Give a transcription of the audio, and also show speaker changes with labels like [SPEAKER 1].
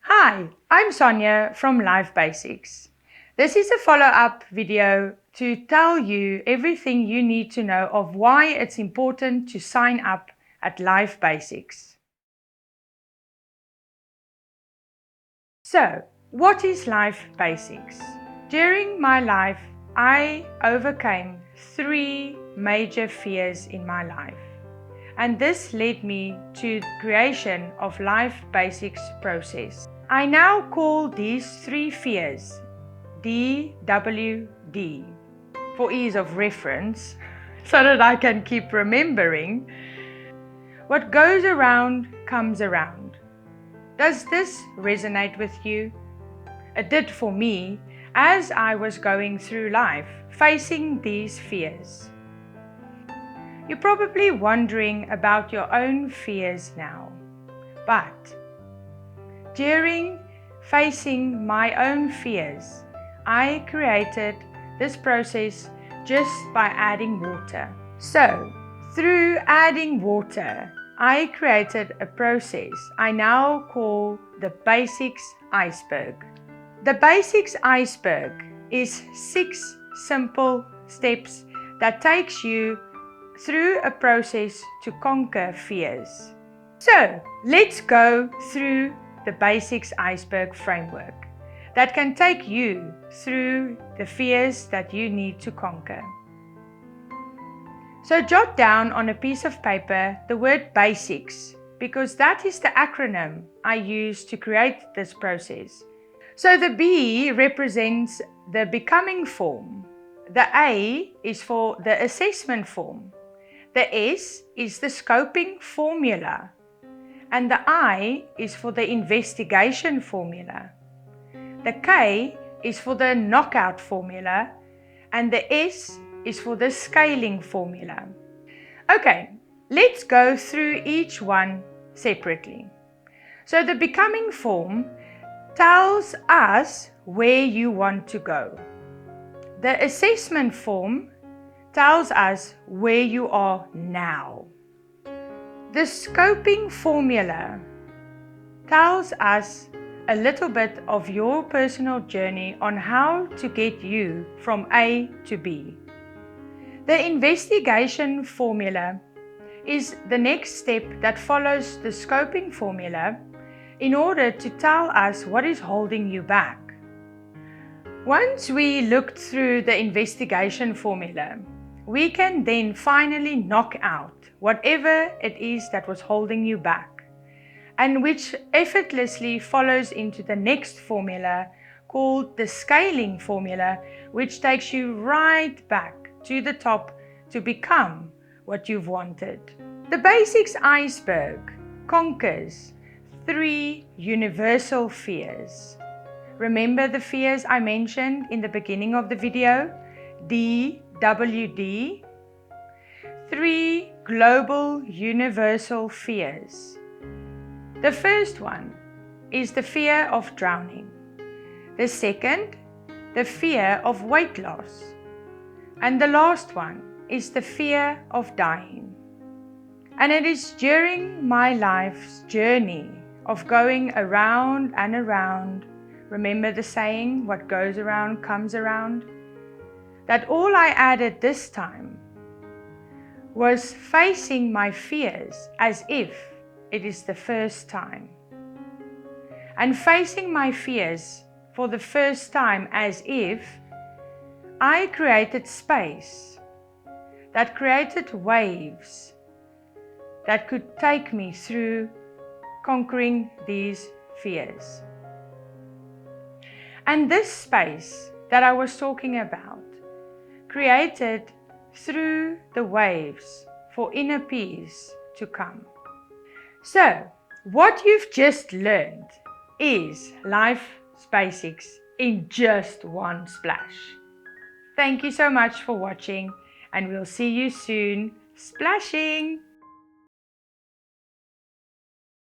[SPEAKER 1] Hi, I'm Sonja from Life Basiks. This is a follow-up video to tell you everything you need to know of why it's important to sign up at Life Basiks. So, what is Life Basiks? During my life, I overcame 3 major fears in my life. And this led me to the creation of Life Basiks process. I now call these 3 fears DWD for ease of reference, so that I can keep remembering. What goes around comes around. Does this resonate with you? It did for me as I was going through life facing these fears. You're probably wondering about your own fears now, but during facing my own fears, I created this process just by adding water. So, through adding water, I created a process I now call the Basiks Iceberg. The Basiks Iceberg is 6 simple steps that takes you through a process to conquer fears. So, let's go through the Basiks Iceberg framework that can take you through the fears that you need to conquer. So jot down on a piece of paper the word basics, because that is the acronym I use to create this process. So the B represents the becoming form, the A is for the assessment form, the S is the scoping formula, and the I is for the investigation formula. The K is for the knockout formula, and the S is for the scaling formula. Okay, let's go through each one separately. So the becoming form tells us where you want to go. The assessment form tells us where you are now. The scoping formula tells us a little bit of your personal journey on how to get you from A to B. The investigation formula is the next step that follows the scoping formula in order to tell us what is holding you back. Once we looked through the investigation formula, we can then finally knock out whatever it is that was holding you back, and which effortlessly follows into the next formula called the scaling formula, which takes you right back to the top to become what you've wanted. The Basiks Iceberg conquers 3 universal fears. Remember the fears I mentioned in the beginning of the video? DWD. 3 global universal fears. The first one is the fear of drowning. The second, the fear of weight loss. And the last one is the fear of dying. And it is during my life's journey of going around and around, remember the saying, what goes around comes around, that all I added this time was facing my fears as if it is the first time. And facing my fears for the first time as if I created space that created waves that could take me through conquering these fears. And this space that I was talking about created through the waves for inner peace to come. So, what you've just learned is Life Basiks in just one splash. Thank you so much for watching, and we'll see you soon splashing!